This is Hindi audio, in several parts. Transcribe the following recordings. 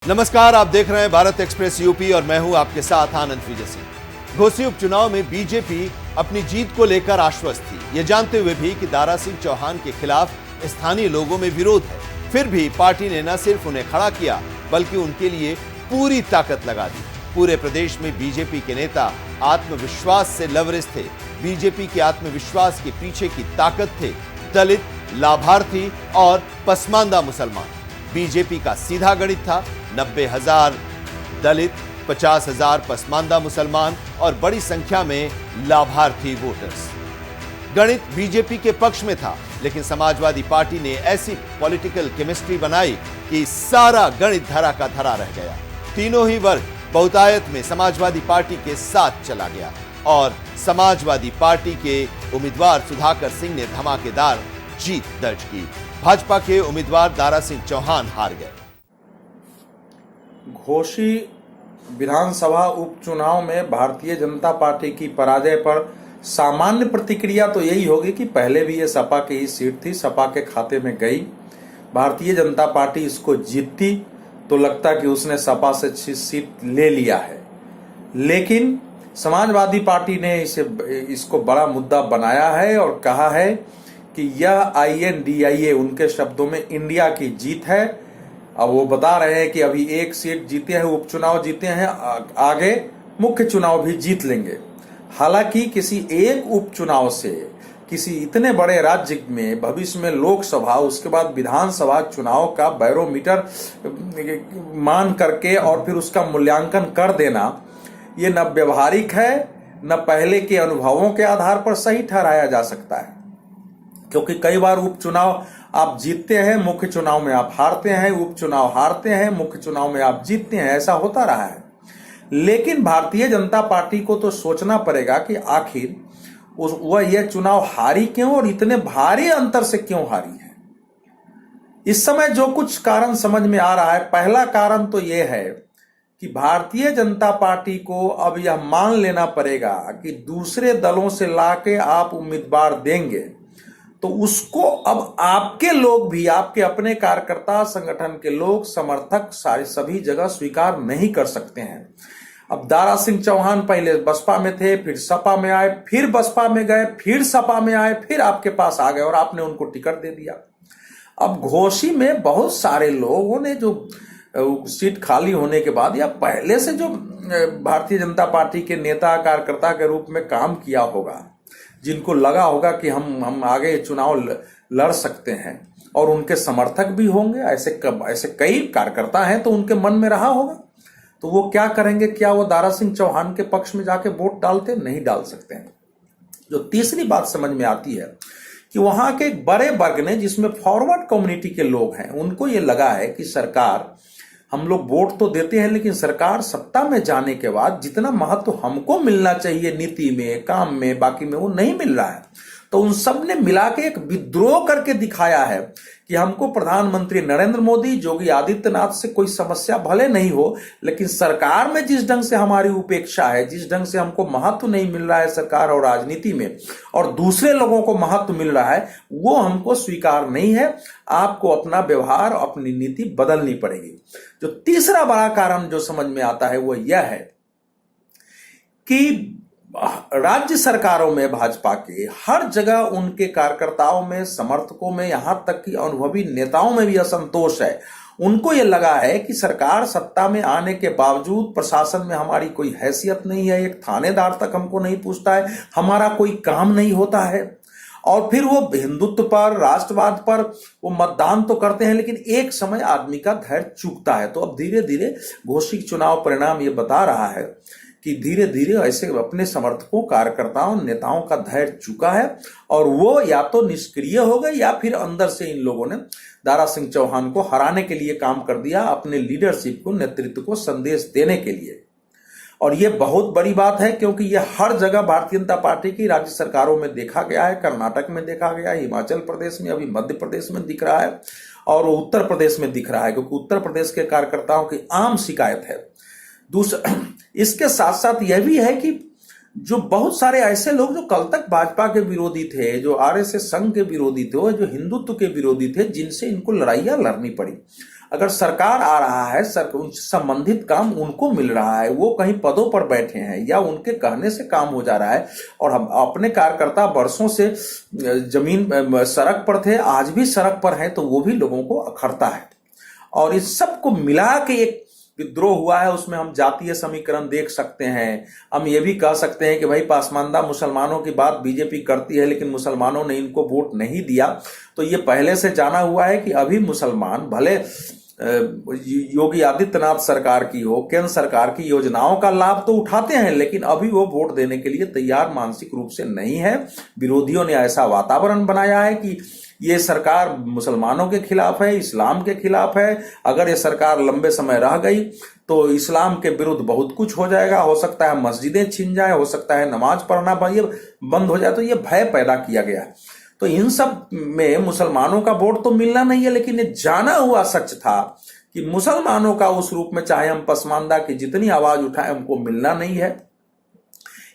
नमस्कार, आप देख रहे हैं भारत एक्सप्रेस यूपी और मैं हूं आपके साथ आनंद विजय सिंह। घोसी उपचुनाव में बीजेपी अपनी जीत को लेकर आश्वस्त थी, ये जानते हुए भी कि दारा सिंह चौहान के खिलाफ स्थानीय लोगों में विरोध है। फिर भी पार्टी ने न सिर्फ उन्हें खड़ा किया बल्कि उनके लिए पूरी ताकत लगा दी। पूरे प्रदेश में बीजेपी के नेता आत्मविश्वास से लबरेज थे। बीजेपी के आत्मविश्वास के पीछे की ताकत थे दलित, लाभार्थी और पसमानदा मुसलमान। बीजेपी का सीधा गणित था 90,000 दलित, 50,000 पसमानदा मुसलमान और बड़ी संख्या में लाभार्थी वोटर्स। गणित बीजेपी के पक्ष में था, लेकिन समाजवादी पार्टी ने ऐसी पॉलिटिकल केमिस्ट्री बनाई कि सारा गणित धरा का धरा रह गया। तीनों ही वर्ग बहुतायत में समाजवादी पार्टी के साथ चला गया और समाजवादी पार्टी के उम्मीदवार सुधाकर सिंह ने धमाकेदार जीत दर्ज की। भाजपा के उम्मीदवार दारा सिंह चौहान हार गए। घोसी विधानसभा उपचुनाव में भारतीय जनता पार्टी की पराजय पर सामान्य प्रतिक्रिया तो यही होगी कि पहले भी ये सपा की ही सीट थी, सपा के खाते में गई। भारतीय जनता पार्टी इसको जीतती तो लगता कि उसने सपा से अच्छी सीट ले लिया है, लेकिन समाजवादी पार्टी ने इसको बड़ा मुद्दा बनाया है और कहा है कि यह INDIA उनके शब्दों में इंडिया की जीत है। अब वो बता रहे हैं कि अभी एक सीट जीते हैं, उपचुनाव जीते हैं, आगे मुख्य चुनाव भी जीत लेंगे। हालांकि किसी एक उपचुनाव से किसी इतने बड़े राज्य में भविष्य में लोकसभा उसके बाद विधानसभा चुनाव का बैरोमीटर मान करके और फिर उसका मूल्यांकन कर देना, ये न व्यवहारिक है न पहले के अनुभवों के आधार पर सही ठहराया जा सकता है। क्योंकि कई बार उपचुनाव आप जीतते हैं, मुख्य चुनाव में आप हारते हैं, उपचुनाव हारते हैं, मुख्य चुनाव में आप जीतते हैं, ऐसा होता रहा है। लेकिन भारतीय जनता पार्टी को तो सोचना पड़ेगा कि आखिर वह यह चुनाव हारी क्यों और इतने भारी अंतर से क्यों हारी है। इस समय जो कुछ कारण समझ में आ रहा है, पहला कारण तो यह है कि भारतीय जनता पार्टी को अब यह मान लेना पड़ेगा कि दूसरे दलों से लाके आप उम्मीदवार देंगे तो उसको अब आपके लोग भी, आपके अपने कार्यकर्ता संगठन के लोग, समर्थक सारे सभी जगह स्वीकार नहीं कर सकते हैं। अब दारा सिंह चौहान पहले बसपा में थे, फिर सपा में आए, फिर बसपा में गए, फिर सपा में आए, फिर आपके पास आ गए और आपने उनको टिकट दे दिया। अब घोसी में बहुत सारे लोगों ने जो सीट खाली होने के बाद या पहले से जो भारतीय जनता पार्टी के नेता कार्यकर्ता के रूप में काम किया होगा, जिनको लगा होगा कि हम आगे चुनाव लड़ सकते हैं और उनके समर्थक भी होंगे, ऐसे कई कार्यकर्ता हैं तो उनके मन में रहा होगा, तो वो क्या करेंगे? क्या वो दारा सिंह चौहान के पक्ष में जाके वोट डालते? नहीं डाल सकते हैं। जो तीसरी बात समझ में आती है कि वहां के एक बड़े वर्ग ने, जिसमें फॉरवर्ड कम्युनिटी के लोग हैं, उनको ये लगा है कि सरकार, हम लोग वोट तो देते हैं लेकिन सरकार सत्ता में जाने के बाद जितना महत्व हमको मिलना चाहिए नीति में, काम में, बाकी में, वो नहीं मिल रहा है। तो उन सब ने मिला के एक विद्रोह करके दिखाया है कि हमको प्रधानमंत्री नरेंद्र मोदी, योगी आदित्यनाथ से कोई समस्या भले नहीं हो, लेकिन सरकार में जिस ढंग से हमारी उपेक्षा है, जिस ढंग से हमको महत्व नहीं मिल रहा है सरकार और राजनीति में, और दूसरे लोगों को महत्व मिल रहा है, वो हमको स्वीकार नहीं है। आपको अपना व्यवहार, अपनी नीति बदलनी पड़ेगी। जो तीसरा बड़ा कारण जो समझ में आता है वो यह है कि राज्य सरकारों में भाजपा के हर जगह उनके कार्यकर्ताओं में, समर्थकों में, यहां तक कि अनुभवी नेताओं में भी असंतोष है। उनको यह लगा है कि सरकार सत्ता में आने के बावजूद प्रशासन में हमारी कोई हैसियत नहीं है, एक थानेदार तक हमको नहीं पूछता है, हमारा कोई काम नहीं होता है। और फिर वो हिंदुत्व पर, राष्ट्रवाद पर वो मतदान तो करते हैं, लेकिन एक समय आदमी का धैर्य चूकता है। तो अब धीरे धीरे घोषित चुनाव परिणाम ये बता रहा है कि धीरे धीरे ऐसे अपने समर्थकों, कार्यकर्ताओं, नेताओं का धैर्य चुका है और वो या तो निष्क्रिय हो गए या फिर अंदर से इन लोगों ने दारा सिंह चौहान को हराने के लिए काम कर दिया, अपने लीडरशिप को, नेतृत्व को संदेश देने के लिए। और ये बहुत बड़ी बात है क्योंकि ये हर जगह भारतीय जनता पार्टी की राज्य सरकारों में देखा गया है। कर्नाटक में देखा गया है, हिमाचल प्रदेश में, अभी मध्य प्रदेश में दिख रहा है और उत्तर प्रदेश में दिख रहा है, क्योंकि उत्तर प्रदेश के कार्यकर्ताओं की आम शिकायत है। दूसरा, इसके साथ साथ यह भी है कि जो बहुत सारे ऐसे लोग जो कल तक भाजपा के विरोधी थे, जो RSS संघ के विरोधी थे, जो हिंदुत्व के विरोधी थे, जिनसे इनको लड़ाइयां लड़नी पड़ी, अगर सरकार आ रहा है, उनसे संबंधित काम उनको मिल रहा है, वो कहीं पदों पर बैठे हैं या उनके कहने से काम हो जा रहा है, और हम अपने कार्यकर्ता वर्षों से जमीन सड़क पर थे, आज भी सड़क पर हैं, तो वो भी लोगों को अखरता है। और इस सबको मिला के एक विद्रोह हुआ है। उसमें हम जातीय समीकरण देख सकते हैं, हम ये भी कह सकते हैं कि भाई पासमानदा मुसलमानों की बात बीजेपी करती है, लेकिन मुसलमानों ने इनको वोट नहीं दिया। तो ये पहले से जाना हुआ है कि अभी मुसलमान भले योगी आदित्यनाथ सरकार की हो, केंद्र सरकार की योजनाओं का लाभ तो उठाते हैं, लेकिन अभी वो वोट देने के लिए तैयार मानसिक रूप से नहीं है। विरोधियों ने ऐसा वातावरण बनाया है कि ये सरकार मुसलमानों के खिलाफ है, इस्लाम के खिलाफ है। अगर ये सरकार लंबे समय रह गई तो इस्लाम के विरुद्ध बहुत कुछ हो जाएगा, हो सकता है मस्जिदें छिन जाए, हो सकता है नमाज पढ़ना बंद हो जाए। तो ये भय पैदा किया गया है। तो इन सब में मुसलमानों का वोट तो मिलना नहीं है, लेकिन ये जाना हुआ सच था कि मुसलमानों का उस रूप में चाहे हम पसमानदा की जितनी आवाज उठाएं हमको मिलना नहीं है।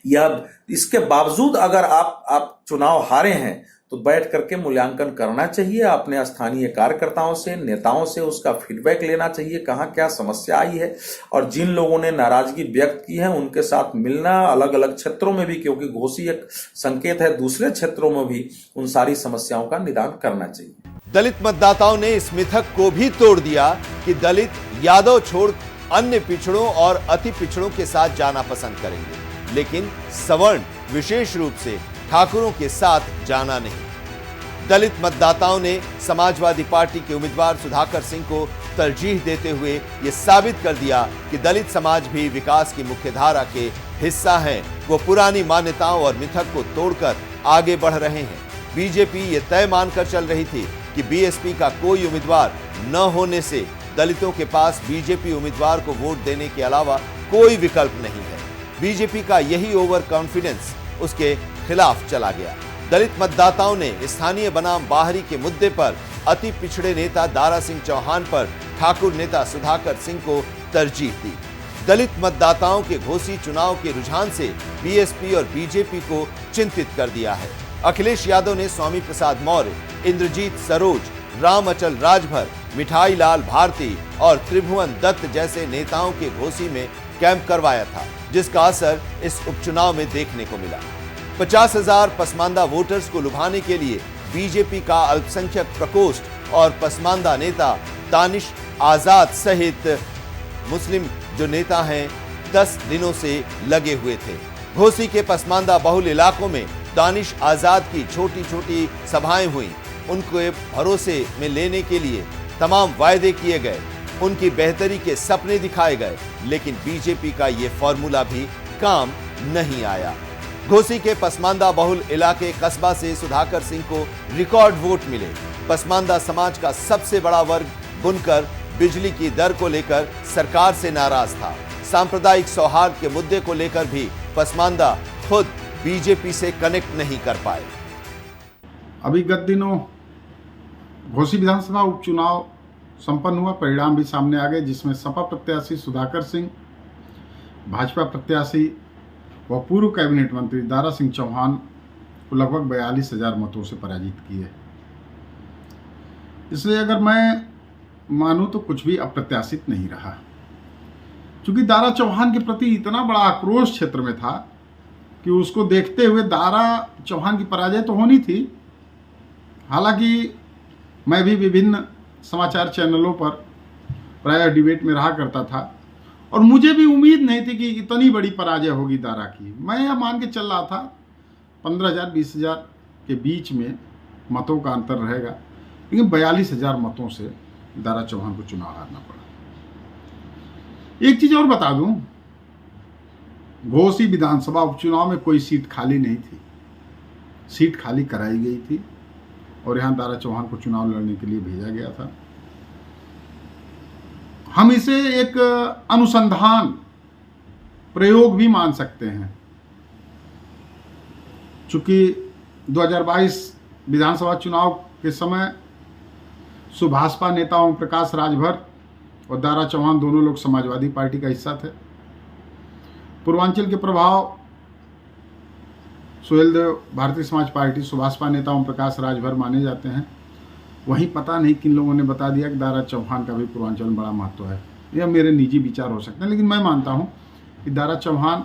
यह इसके बावजूद अगर आप चुनाव हारे हैं तो बैठ करके मूल्यांकन करना चाहिए, अपने स्थानीय कार्यकर्ताओं से, नेताओं से उसका फीडबैक लेना चाहिए, कहाँ क्या समस्या आई है, और जिन लोगों ने नाराजगी व्यक्त की है उनके साथ मिलना, अलग अलग क्षेत्रों में भी, क्योंकि घोषी एक संकेत है, दूसरे क्षेत्रों में भी उन सारी समस्याओं का निदान करना चाहिए। दलित मतदाताओं ने इस मिथक को भी तोड़ दिया कि दलित यादव छोड़ अन्य पिछड़ों और अति पिछड़ों के साथ जाना पसंद करेंगे, लेकिन सवर्ण विशेष रूप से ठाकुरों के साथ जाना नहीं। दलित मतदाताओं ने समाजवादी पार्टी के उम्मीदवार सुधाकर सिंह को तरजीह देते हुए यह साबित कर दिया कि दलित समाज भी विकास की मुख्यधारा के हिस्सा है। वो पुरानी मान्यताओं और मिथक को तोड़कर आगे बढ़ रहे हैं। बीजेपी ये तय मानकर चल रही थी कि बीएसपी का कोई उम्मीदवार न होने से दलितों के पास बीजेपी उम्मीदवार को वोट देने के अलावा कोई विकल्प नहीं है। बीजेपी का यही ओवर कॉन्फिडेंस उसके खिलाफ चला गया। दलित मतदाताओं ने स्थानीय बनाम बाहरी के मुद्दे पर अति पिछड़े नेता दारा सिंह चौहान पर ठाकुर नेता सुधाकर सिंह को तरजीह दी। दलित मतदाताओं के घोषी चुनाव के रुझान से बीएसपी और बीजेपी को चिंतित कर दिया है। अखिलेश यादव ने स्वामी प्रसाद मौर्य, इंद्रजीत सरोज, राम अचल राजभर, मिठाई लाल भारती और त्रिभुवन दत्त जैसे नेताओं के घोषी में कैंप करवाया था, जिसका असर इस उपचुनाव में देखने को मिला। 50,000 पसमानदा वोटर्स को लुभाने के लिए बीजेपी का अल्पसंख्यक प्रकोष्ठ और पसमानदा नेता दानिश आजाद सहित मुस्लिम जो नेता हैं 10 दिनों से लगे हुए थे। घोसी के पसमानदा बहुल इलाकों में दानिश आजाद की छोटी छोटी सभाएं हुई। उनके भरोसे में लेने के लिए तमाम वायदे किए गए, उनकी बेहतरी के सपने दिखाए गए, लेकिन बीजेपी का ये फॉर्मूला भी काम नहीं आया। घोसी के पसमानदा बहुल इलाके कस्बा से सुधाकर सिंह को रिकॉर्ड वोट मिले। पसमानदा समाज का सबसे बड़ा वर्ग बुनकर बिजली की दर को लेकर सरकार से नाराज था। सांप्रदायिक सौहार्द के मुद्दे को लेकर भी पसमानदा खुद बीजेपी से कनेक्ट नहीं कर पाए। अभी गत दिनों घोसी विधानसभा उपचुनाव संपन्न हुआ, परिणाम भी सामने आ गए, जिसमें सपा प्रत्याशी सुधाकर सिंह, भाजपा प्रत्याशी व पूर्व कैबिनेट मंत्री दारा सिंह चौहान को लगभग 42,000 मतों से पराजित किए। इसलिए अगर मैं मानूं तो कुछ भी अप्रत्याशित नहीं रहा, क्योंकि दारा चौहान के प्रति इतना बड़ा आक्रोश क्षेत्र में था कि उसको देखते हुए दारा चौहान की पराजय तो होनी थी। हालांकि मैं भी विभिन्न समाचार चैनलों पर प्रायः डिबेट में रहा करता था और मुझे भी उम्मीद नहीं थी कि इतनी बड़ी पराजय होगी दारा की। मैं यह मान के चल रहा था 15,000 20,000 के बीच में मतों का अंतर रहेगा, लेकिन 42,000 मतों से दारा चौहान को चुनाव हारना पड़ा। एक चीज और बता दूं, घोसी विधानसभा उपचुनाव में कोई सीट खाली नहीं थी, सीट खाली कराई गई थी और यहां दारा चौहान को चुनाव लड़ने के लिए भेजा गया था। हम इसे एक अनुसंधान प्रयोग भी मान सकते हैं, चूंकि 2022 विधानसभा चुनाव के समय सुभाषपा नेता ओम प्रकाश राजभर और दारा चौहान दोनों लोग समाजवादी पार्टी का हिस्सा थे। पूर्वांचल के प्रभाव सुहेलदेव भारतीय समाज पार्टी, सुभाषपा नेता ओम प्रकाश राजभर माने जाते हैं। वहीं पता नहीं किन लोगों ने बता दिया कि दारा चौहान का भी पूर्वांचल में बड़ा महत्व है। यह मेरे निजी विचार हो सकते हैं, लेकिन मैं मानता हूँ कि दारा चौहान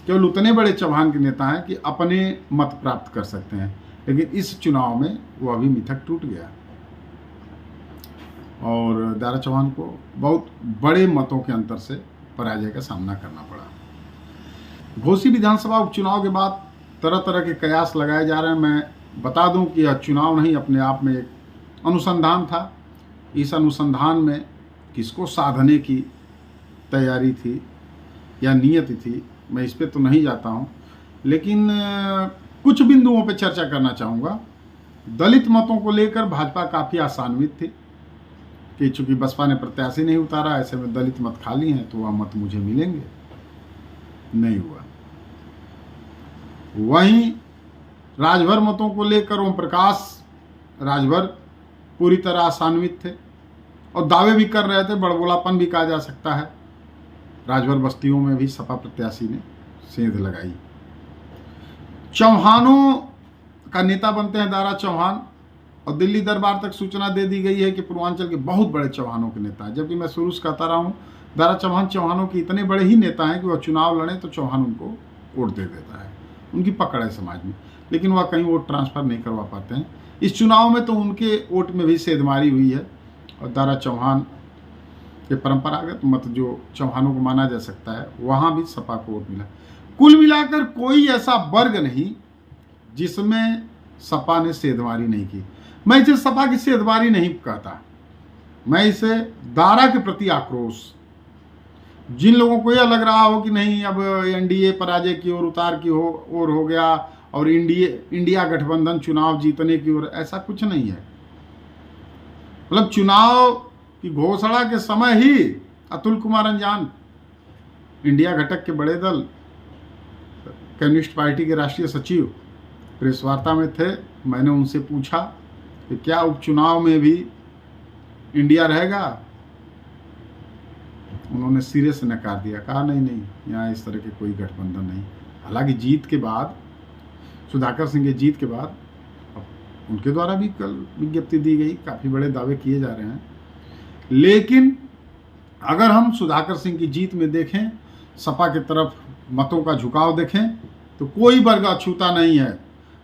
केवल उतने बड़े चौहान के नेता हैं कि अपने मत प्राप्त कर सकते हैं, लेकिन इस चुनाव में वो अभी मिथक टूट गया और दारा चौहान को बहुत बड़े मतों के अंतर से पराजय का सामना करना पड़ा। घोसी विधानसभा उपचुनाव के बाद तरह तरह के कयास लगाए जा रहे हैं। मैं बता दूं कि यह चुनाव नहीं, अपने आप में एक अनुसंधान था। इस अनुसंधान में किसको साधने की तैयारी थी या नियत थी, मैं इस पे तो नहीं जाता हूं, लेकिन कुछ बिंदुओं पे चर्चा करना चाहूँगा। दलित मतों को लेकर भाजपा काफ़ी आशान्वित थी कि चूंकि बसपा ने प्रत्याशी नहीं उतारा, ऐसे में दलित मत खाली हैं तो वह मत मुझे मिलेंगे। नहीं हुआ। वहीं राजभर मतों को लेकर ओम प्रकाश राजभर पूरी तरह आशान्वित थे और दावे भी कर रहे थे, बड़बोलापन भी कहा जा सकता है। राजभर बस्तियों में भी सपा प्रत्याशी ने सेंध लगाई। चौहानों का नेता बनते हैं दारा चौहान और दिल्ली दरबार तक सूचना दे दी गई है कि पूर्वांचल के बहुत बड़े चौहानों के नेता हैं। जबकि मैं शुरू से कहता रहा हूँ दारा चौहान चौहानों के इतने बड़े ही नेता हैं कि वह चुनाव लड़े तो चौहान उनको वोट दे देता है, उनकी पकड़ है समाज में, लेकिन वह कहीं वोट ट्रांसफ़र नहीं करवा पाते हैं। इस चुनाव में तो उनके वोट में भी सेधमारी हुई है और दारा चौहान के परंपरागत मत जो चौहानों को माना जा सकता है वहाँ भी सपा को वोट मिला। कुल मिलाकर कोई ऐसा वर्ग नहीं जिसमें सपा ने सेधमारी नहीं की। मैं इसे सपा की सेधमारी नहीं कहता, मैं इसे दारा के प्रति आक्रोश, जिन लोगों को यह लग रहा हो कि नहीं अब एनडीए पराजय की ओर उतार की ओर हो गया और इंडिया गठबंधन चुनाव जीतने की ओर, ऐसा कुछ नहीं है। मतलब चुनाव की घोषणा के समय ही अतुल कुमार अंजान, इंडिया घटक के बड़े दल कम्युनिस्ट पार्टी के राष्ट्रीय सचिव, प्रेस वार्ता में थे। मैंने उनसे पूछा कि क्या उपचुनाव में भी इंडिया रहेगा? उन्होंने सिरे से नकार दिया, कहा नहीं, यहाँ इस तरह के कोई गठबंधन नहीं। हालांकि जीत के बाद, सुधाकर सिंह के जीत के बाद उनके द्वारा भी कल विज्ञप्ति दी गई, काफ़ी बड़े दावे किए जा रहे हैं। लेकिन अगर हम सुधाकर सिंह की जीत में देखें, सपा की तरफ मतों का झुकाव देखें तो कोई वर्ग अछूता नहीं है।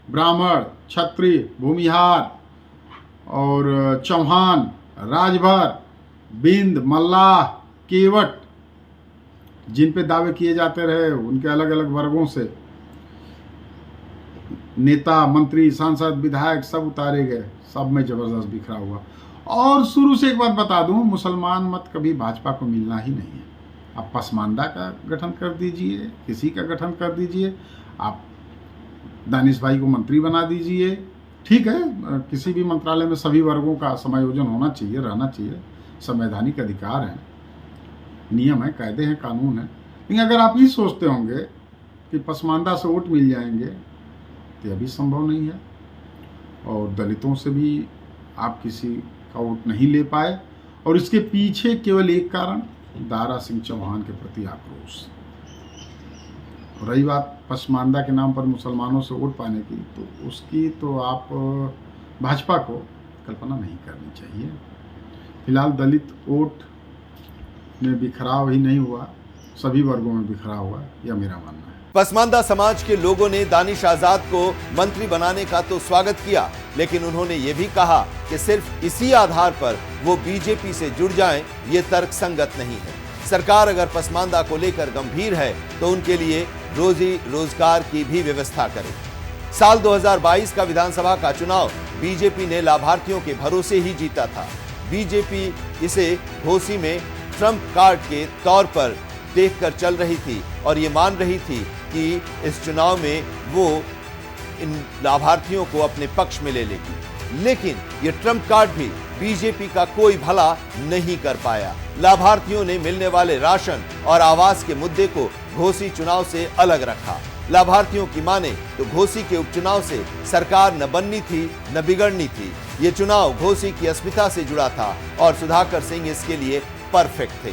ब्राह्मण, क्षत्रिय, भूमिहार और चौहान, राजभर, बिंद, मल्लाह, केवट, जिन पे दावे किए जाते रहे उनके अलग अलग वर्गों से नेता, मंत्री, सांसद, विधायक सब उतारे गए, सब में जबरदस्त बिखरा हुआ। और शुरू से एक बात बता दूं, मुसलमान मत कभी भाजपा को मिलना ही नहीं है। आप पसमानदा का गठन कर दीजिए, किसी का गठन कर दीजिए, आप दानिश भाई को मंत्री बना दीजिए, ठीक है, किसी भी मंत्रालय में सभी वर्गों का समायोजन होना चाहिए, रहना चाहिए, संवैधानिक अधिकार है, नियम है, कायदे हैं, कानून है। लेकिन अगर आप ये सोचते होंगे कि पसमानदा से वोट मिल जाएंगे तो यह भी संभव नहीं है। और दलितों से भी आप किसी का वोट नहीं ले पाए और इसके पीछे केवल एक कारण दारा सिंह चौहान के प्रति आक्रोश। रही बात पसमानदा के नाम पर मुसलमानों से वोट पाने की, तो उसकी तो आप भाजपा को कल्पना नहीं करनी चाहिए। फिलहाल दलित वोट में बिखराव ही नहीं हुआ, सभी वर्गों में बिखराव हुआ, यह मेरा मानना है। पसमानदा समाज के लोगों ने दानिश आजाद को मंत्री बनाने का तो स्वागत किया, लेकिन उन्होंने ये भी कहा कि सिर्फ इसी आधार पर वो बीजेपी से जुड़ जाएं, ये तर्क संगत नहीं है। सरकार अगर पसमानदा को लेकर गंभीर है तो उनके लिए रोजी रोजगार की भी व्यवस्था करे। साल 2022 का विधानसभा का चुनाव बीजेपी ने लाभार्थियों के भरोसे ही जीता था। बीजेपी इसे घोसी में ट्रम्प कार्ड के तौर पर देखकर चल रही थी और ये मान रही थी कि इस चुनाव में वो इन लाभार्थियों को अपने पक्ष में ले लेगी। लेकिन ये ट्रम्प कार्ड भी बीजेपी का कोई भला नहीं कर पाया। लाभार्थियों ने मिलने वाले राशन और आवास के मुद्दे को घोसी चुनाव से अलग रखा। लाभार्थियों की माने तो घोसी के उपचुनाव से सरकार न बननी थी न बिगड़नी थी। ये चुनाव घोसी की अस्मिता से जुड़ा था और सुधाकर सिंह इसके लिए परफेक्ट थे।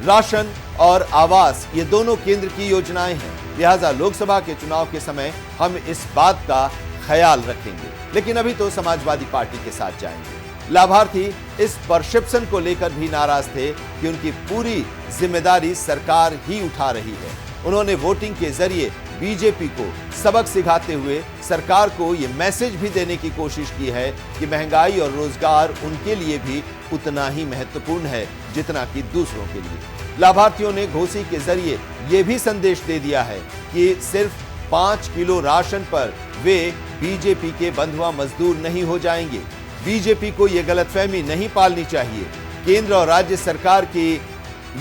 राशन और आवास ये दोनों केंद्र की योजनाएं हैं, लिहाजा लोकसभा के चुनाव के समय हम इस बात का ख्याल रखेंगे। लेकिन अभी तो समाजवादी पार्टी के साथ जाएंगे। लाभार्थी इस परसेप्शन को लेकर भी नाराज थे कि उनकी पूरी जिम्मेदारी सरकार ही उठा रही है। उन्होंने वोटिंग के जरिए बीजेपी को सबक सिखाते हुए सरकार को यह मैसेज भी देने की कोशिश की है कि महंगाई और रोजगार उनके लिए भी उतना ही महत्वपूर्ण है जितना कि दूसरों के लिए। लाभार्थियों ने घोषी के जरिए यह भी संदेश दे दिया है कि सिर्फ 5 किलो राशन पर वे बीजेपी के बंधुआ मजदूर नहीं हो जाएंगे। बीजेपी को यह गलतफहमी नहीं पालनी चाहिए। केंद्र और राज्य सरकार की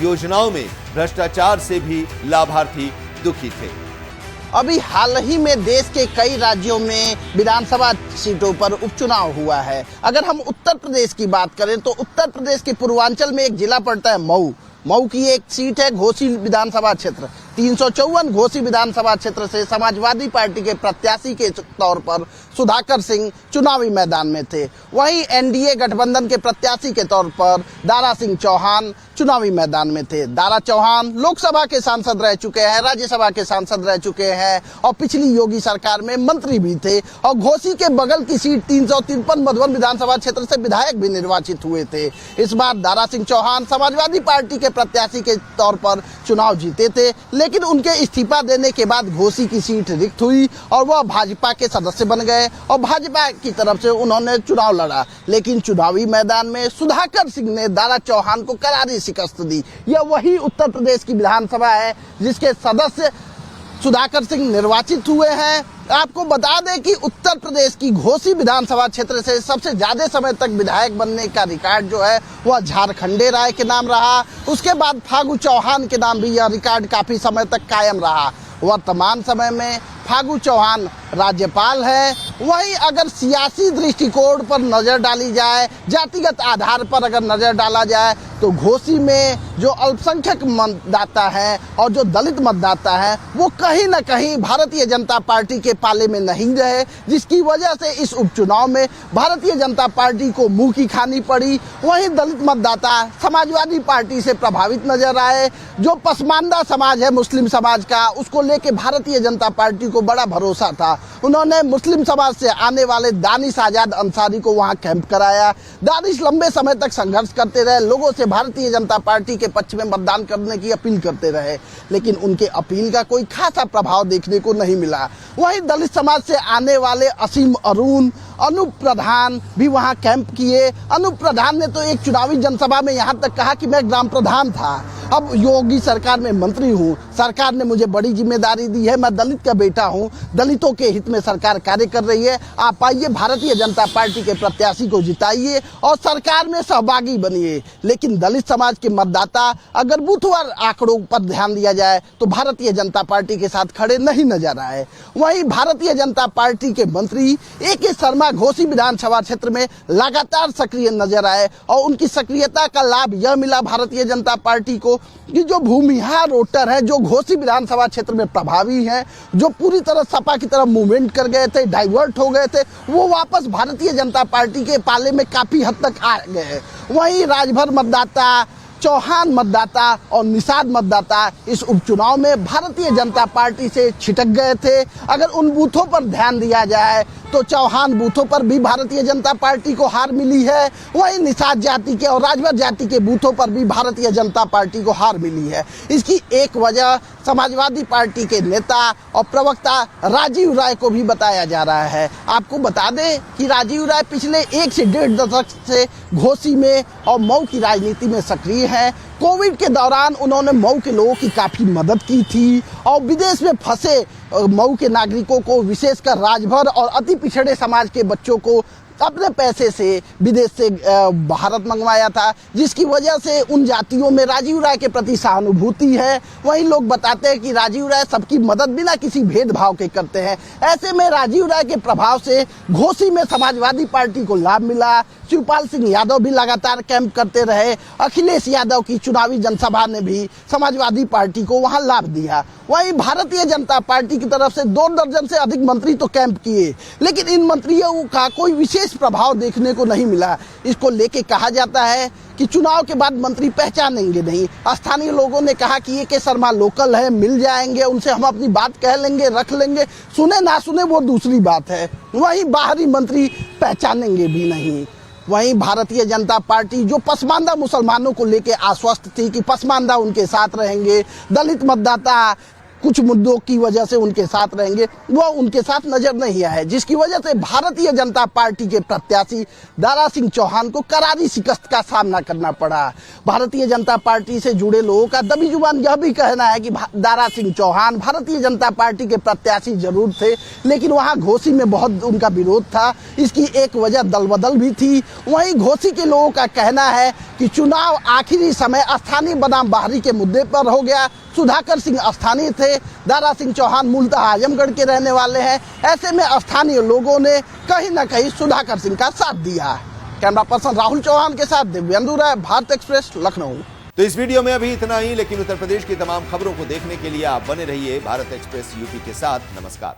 योजनाओं में भ्रष्टाचार से भी लाभार्थी दुखी थे। अभी हाल ही में देश के कई राज्यों में विधानसभा सीटों पर उपचुनाव हुआ है। अगर हम उत्तर प्रदेश की बात करें तो उत्तर प्रदेश के पूर्वांचल में एक जिला पड़ता है मऊ। मऊ की एक सीट है घोसी विधानसभा क्षेत्र। 354 घोसी विधानसभा क्षेत्र से समाजवादी पार्टी के प्रत्याशी के तौर पर सुधाकर सिंह चुनावी मैदान में थे। वहीं एनडीए गठबंधन के प्रत्याशी के तौर पर दारा सिंह चौहान चुनावी मैदान में थे। दारा चौहान लोकसभा के सांसद रह चुके हैं, राज्यसभा के सांसद रह चुके हैं और पिछली योगी सरकार में मंत्री भी थे और घोसी के बगल की सीट 353 मधुबन विधानसभा क्षेत्र से विधायक भी निर्वाचित हुए थे। इस बार दारा सिंह चौहान समाजवादी पार्टी के प्रत्याशी के तौर पर चुनाव जीते थे, लेकिन उनके इस्तीफा देने के बाद घोसी की सीट रिक्त हुई और वह भाजपा के सदस्य बन गए और भाजपा की तरफ से उन्होंने चुनाव लड़ा। लेकिन चुनावी मैदान में सुधाकर सिंह ने दारा चौहान को करारी शिकस्त दी। यह वही उत्तर प्रदेश की विधानसभा है जिसके सदस्य सुधाकर सिंह निर्वाचित हुए हैं। आपको बता दें कि उत्तर प्रदेश की घोसी विधानसभा क्षेत्र से सबसे ज्यादा समय तक विधायक बनने का रिकॉर्ड जो है वह झारखंडे राय के नाम रहा। उसके बाद फागू चौहान के नाम भी यह रिकॉर्ड काफी समय तक कायम रहा। वर्तमान समय में फागू चौहान राज्यपाल है। वहीं अगर सियासी दृष्टिकोण पर नजर डाली जाए, जातिगत आधार पर अगर नजर डाला जाए तो घोसी में जो अल्पसंख्यक मतदाता है और जो दलित मतदाता है वो कहीं न कहीं भारतीय जनता पार्टी के पाले में नहीं रहे, जिसकी वजह से इस उपचुनाव में भारतीय जनता पार्टी को मुंह की खानी पड़ी। वहीं दलित मतदाता समाजवादी पार्टी से प्रभावित नजर आए। जो पसमानदा समाज है मुस्लिम समाज का, उसको लेके भारतीय जनता पार्टी को बड़ा भरोसा था। उन्होंने मुस्लिम समाज से आने वाले दानिश आजाद अंसारी को वहां कैंप कराया। दानिश लंबे समय तक संघर्ष करते रहे, लोगों से भारतीय जनता पार्टी के पक्ष में मतदान करने की अपील करते रहे, लेकिन उनके अपील का कोई खासा प्रभाव देखने को नहीं मिला। वहीं दलित समाज से आने वाले असीम अरुण, अनूप प्रधान भी वहां कैंप किए। अनूप प्रधान ने तो एक चुनावी जनसभा में यहां तक कहा कि मैं ग्राम प्रधान था, अब योगी सरकार में मंत्री हूं, सरकार ने मुझे बड़ी जिम्मेदारी दी है, मैं दलित का बेटा हूं, दलितों के हित में सरकार कार्य कर रही है, आप आइए भारतीय जनता पार्टी के प्रत्याशी को जिताइए और सरकार में सहभागी बनिए। लेकिन दलित समाज के मतदाता अगर बूथवार आंकड़ों पर ध्यान दिया जाए तो भारतीय जनता पार्टी के साथ खड़े नहीं नजर आए। वहीं भारतीय जनता पार्टी के मंत्री ए.के. शर्मा घोसी विधानसभा क्षेत्र में लगातार सक्रिय नजर आए और उनकी सक्रियता का लाभ यह मिला भारतीय जनता पार्टी को कि जो भूमिहार वोटर है, जो घोसी विधानसभा क्षेत्र में प्रभावी हैं, जो पूरी तरह सपा की तरफ मूवमेंट कर गए थे, डाइवर्ट हो गए थे, वो वापस भारतीय जनता पार्टी के पाले में काफी हद तक आ गए। वहीं राजभर मतदाता, चौहान मतदाता और निषाद मतदाता इस उपचुनाव में भारतीय जनता पार्टी से छिटक गए थे। अगर उन बूथों पर ध्यान दिया जाए तो चौहान बूथों पर भी भारतीय जनता पार्टी को हार मिली है। वहीं निषाद जाति के और राजभर जाति के बूथों पर भी भारतीय जनता पार्टी को हार मिली है। इसकी एक वजह समाजवादी पार्टी के नेता और प्रवक्ता राजीव राय को भी बताया जा रहा है। आपको बता दें कि राजीव राय पिछले 1 से 1.5 दशक से घोसी में और मऊ की राजनीति में सक्रिय हैं। कोविड के दौरान उन्होंने मऊ के लोगों की काफी मदद की थी और विदेश में फंसे मऊ के नागरिकों को, विशेषकर राजभर और अति पिछड़े समाज के बच्चों को अपने पैसे से विदेश से भारत मंगवाया था, जिसकी वजह से उन जातियों में राजीव राय के प्रति सहानुभूति है। वहीं लोग बताते हैं कि राजीव राय सबकी मदद बिना किसी भेदभाव के करते हैं। ऐसे में राजीव राय के प्रभाव से घोसी में समाजवादी पार्टी को लाभ मिला। शिवपाल सिंह यादव भी लगातार कैंप करते रहे। अखिलेश यादव की चुनावी जनसभा ने भी समाजवादी पार्टी को वहां लाभ दिया। वहीं भारतीय जनता पार्टी की तरफ से 2 दर्जन से अधिक मंत्री तो कैंप किए, लेकिन इन मंत्रियों का कोई विशेष विशेष प्रभाव देखने को नहीं मिला। इसको लेके कहा जाता है कि चुनाव के बाद मंत्री पहचानेंगे नहीं। स्थानीय लोगों ने कहा कि ये के शर्मा लोकल है, मिल जाएंगे, उनसे हम अपनी बात कह लेंगे, रख लेंगे, सुने ना सुने वो दूसरी बात है। वहीं बाहरी मंत्री पहचानेंगे भी नहीं। वहीं भारतीय जनता पार्टी जो पसमानदा मुसलमानों को लेके आश्वस्त थी कि पसमानदा उनके साथ रहेंगे, दलित मतदाता कुछ मुद्दों की वजह से उनके साथ रहेंगे, वो उनके साथ नजर नहीं आए, जिसकी वजह से भारतीय जनता पार्टी के प्रत्याशी दारा सिंह चौहान को करारी शिकस्त का सामना करना पड़ा। भारतीय जनता पार्टी से जुड़े लोगों का दबी जुबान यह भी कहना है कि दारा सिंह चौहान भारतीय जनता पार्टी के प्रत्याशी जरूर थे, लेकिन वहां घोसी में बहुत उनका विरोध था। इसकी एक वजह दलबदल भी थी। वहीं घोसी के लोगों का कहना है कि चुनाव आखिरी समय स्थानीय बनाम बाहरी के मुद्दे पर हो गया। सुधाकर सिंह स्थानीय थे, दारा सिंह चौहान मूलतः आजमगढ़ के रहने वाले हैं। ऐसे में स्थानीय लोगों ने कहीं न कहीं सुधाकर सिंह का साथ दिया। कैमरा पर्सन राहुल चौहान के साथ दिव्येंदु राय, भारत एक्सप्रेस, लखनऊ। तो इस वीडियो में अभी इतना ही, लेकिन उत्तर प्रदेश की तमाम खबरों को देखने के लिए आप बने रहिए भारत एक्सप्रेस यूपी के साथ। नमस्कार।